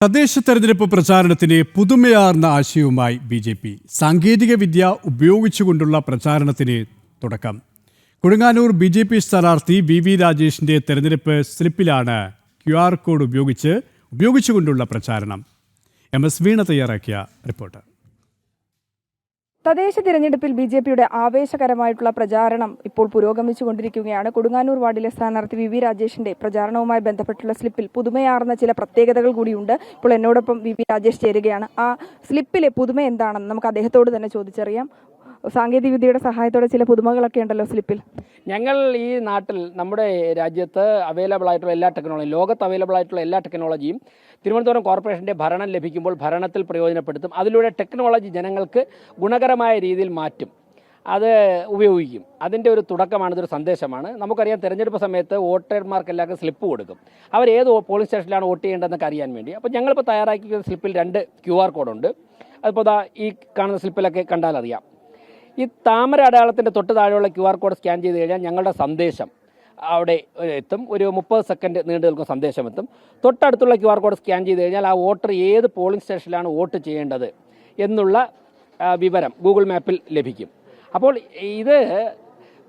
തദ്ദേശ തെരഞ്ഞെടുപ്പ് പ്രചാരണത്തിന് പുതുമയാർന്ന ആശയവുമായി ബി.ജെ.പി. സാങ്കേതിക വിദ്യ ഉപയോഗിച്ചുകൊണ്ടുള്ള പ്രചാരണത്തിന് തുടക്കം. കൊടുങ്ങാനൂർ ബി.ജെ.പി. സ്ഥാനാർത്ഥി വി രാജേഷിന്റെ തെരഞ്ഞെടുപ്പ് സ്ലിപ്പിലാണ് QR കോഡ് ഉപയോഗിച്ചുകൊണ്ടുള്ള പ്രചാരണം. എം.എസ്. വീണ തയ്യാറാക്കിയ റിപ്പോർട്ട്. തദ്ദേശ തിരഞ്ഞെടുപ്പിൽ ബി.ജെ.പിയുടെ ആവേശകരമായിട്ടുള്ള പ്രചാരണം ഇപ്പോൾ പുരോഗമിച്ചുകൊണ്ടിരിക്കുകയാണ്. കൊടുങ്ങാനൂർ വാർഡിലെ സ്ഥാനാർത്ഥി വി രാജേഷിന്റെ പ്രചാരണവുമായി ബന്ധപ്പെട്ടുള്ള സ്ലിപ്പിൽ പുതുമയാർന്ന ചില പ്രത്യേകതകൾ കൂടിയുണ്ട്. ഇപ്പോൾ എന്നോടൊപ്പം വി രാജേഷ് ചേരുകയാണ്. ആ സ്ലിപ്പിലെ പുതുമ എന്താണെന്ന് നമുക്ക് അദ്ദേഹത്തോട് തന്നെ ചോദിച്ചറിയാം. സാങ്കേതിക വിദ്യയുടെ സഹായത്തോടെ ചില പുതുമകളൊക്കെ ഉണ്ടല്ലോ സ്ലിപ്പിൽ. ഞങ്ങൾ ഈ നാട്ടിൽ നമ്മുടെ രാജ്യത്ത് അവൈലബിൾ ആയിട്ടുള്ള എല്ലാ ടെക്നോളജിയും, ലോകത്ത് അവൈലബിൾ ആയിട്ടുള്ള എല്ലാ ടെക്നോളജിയും തിരുവനന്തപുരം കോർപ്പറേഷൻ്റെ ഭരണം ലഭിക്കുമ്പോൾ ഭരണത്തിൽ പ്രയോജനപ്പെടുത്തും. അതിലൂടെ ടെക്നോളജി ജനങ്ങൾക്ക് ഗുണകരമായ രീതിയിൽ മാറ്റും, അത് ഉപയോഗിക്കും. അതിൻ്റെ ഒരു തുടക്കമാണ്, ഇതൊരു സന്ദേശമാണ്. നമുക്കറിയാം, തെരഞ്ഞെടുപ്പ് സമയത്ത് വോട്ടർമാർക്ക് എല്ലാവർക്കും സ്ലിപ്പ് കൊടുക്കും. അവർ ഏത് പോളിംഗ് സ്റ്റേഷനിലാണ് വോട്ട് ചെയ്യേണ്ടതെന്നൊക്കെ അറിയാൻ വേണ്ടി. അപ്പോൾ ഞങ്ങളിപ്പോൾ തയ്യാറാക്കിയ സ്ലിപ്പിൽ 2 QR കോഡുണ്ട്. അതിപ്പോൾ ഈ കാണുന്ന സ്ലിപ്പിലൊക്കെ കണ്ടാൽ അറിയാം. ഈ താമര അടയാളത്തിൻ്റെ തൊട്ട് താഴെയുള്ള QR കോഡ് സ്കാൻ ചെയ്ത് കഴിഞ്ഞാൽ ഞങ്ങളുടെ സന്ദേശം അവിടെ എത്തും. ഒരു 30 സെക്കൻഡ് നീണ്ടു നിൽക്കുന്ന സന്ദേശം എത്തും. തൊട്ടടുത്തുള്ള QR കോഡ് സ്കാൻ ചെയ്ത് കഴിഞ്ഞാൽ ആ വോട്ടർ ഏത് പോളിംഗ് സ്റ്റേഷനിലാണ് വോട്ട് ചെയ്യേണ്ടത് എന്നുള്ള വിവരം ഗൂഗിൾ മാപ്പിൽ ലഭിക്കും. അപ്പോൾ ഇത്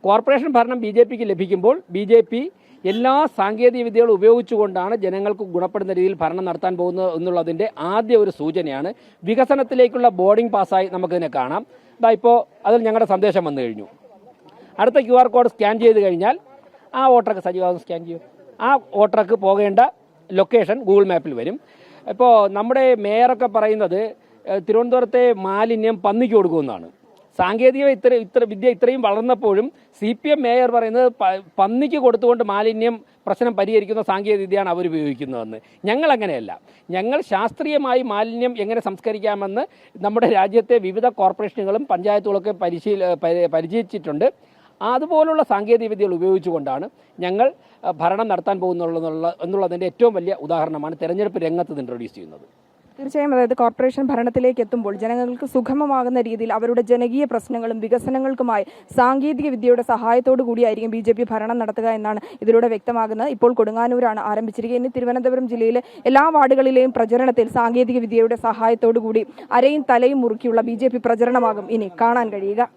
കോർപ്പറേഷൻ ഭരണം ബി.ജെ.പിക്ക് ലഭിക്കുമ്പോൾ ബി.ജെ.പി. എല്ലാ സാങ്കേതിക വിദ്യകളും ഉപയോഗിച്ചുകൊണ്ടാണ് ജനങ്ങൾക്ക് ഗുണപ്പെടുന്ന രീതിയിൽ ഭരണം നടത്താൻ പോകുന്നത് എന്നുള്ളതിൻ്റെ ആദ്യ ഒരു സൂചനയാണ്. വികസനത്തിലേക്കുള്ള ബോർഡിംഗ് പാസ്സായി നമുക്കിതിനെ കാണാം. ഇപ്പോൾ അതിൽ ഞങ്ങളുടെ സന്ദേശം വന്നു കഴിഞ്ഞു. അടുത്ത QR കോഡ് സ്കാൻ ചെയ്ത് കഴിഞ്ഞാൽ ആ വോട്ടർക്ക് സജീവം സ്കാൻ ചെയ്യും. ആ വോട്ടർക്ക് പോകേണ്ട ലൊക്കേഷൻ ഗൂഗിൾ മാപ്പിൽ വരും. ഇപ്പോൾ നമ്മുടെ മേയറൊക്കെ പറയുന്നത് തിരുവനന്തപുരത്തെ മാലിന്യം പന്നിക്ക് കൊടുക്കുമെന്നാണ്. സാങ്കേതിക വിദ്യ ഇത്രയും വളർന്നപ്പോഴും CPM മേയർ പറയുന്നത് പന്നിക്ക് കൊടുത്തുകൊണ്ട് മാലിന്യം പ്രശ്നം പരിഹരിക്കുന്ന സാങ്കേതിക വിദ്യയാണ് അവർ ഉപയോഗിക്കുന്നതെന്ന്. ഞങ്ങൾ അങ്ങനെയല്ല. ഞങ്ങൾ ശാസ്ത്രീയമായി മാലിന്യം എങ്ങനെ സംസ്കരിക്കാമെന്ന് നമ്മുടെ രാജ്യത്തെ വിവിധ കോർപ്പറേഷനുകളും പഞ്ചായത്തുകളൊക്കെ പരിചയിച്ചിട്ടുണ്ട്. അതുപോലുള്ള സാങ്കേതിക വിദ്യകൾ ഉപയോഗിച്ചുകൊണ്ടാണ് ഞങ്ങൾ ഭരണം നടത്താൻ എന്നുള്ളതിൻ്റെ ഏറ്റവും വലിയ ഉദാഹരണമാണ് തെരഞ്ഞെടുപ്പ് രംഗത്ത് ഇൻട്രൊഡ്യൂസ് ചെയ്യുന്നത്. തീർച്ചയായും, അതായത് കോർപ്പറേഷൻ ഭരണത്തിലേക്ക് എത്തുമ്പോൾ ജനങ്ങൾക്ക് സുഗമമാകുന്ന രീതിയിൽ അവരുടെ ജനകീയ പ്രശ്നങ്ങളും വികസനങ്ങൾക്കുമായി സാങ്കേതിക വിദ്യയുടെ സഹായത്തോടു കൂടിയായിരിക്കും ബി.ജെ.പി. ഭരണം നടത്തുക എന്നാണ് ഇതിലൂടെ വ്യക്തമാകുന്നത്. ഇപ്പോൾ കൊടുങ്ങാനൂരാണ് ആരംഭിച്ചിരിക്കുന്നത്. ഇനി തിരുവനന്തപുരം ജില്ലയിലെ എല്ലാ വാർഡുകളിലെയും പ്രചരണത്തിൽ സാങ്കേതിക വിദ്യയുടെ സഹായത്തോടു കൂടി അരയും തലയും മുറുക്കിയുള്ള ബി.ജെ.പി. പ്രചരണമാകും ഇനി കാണാൻ കഴിയുക.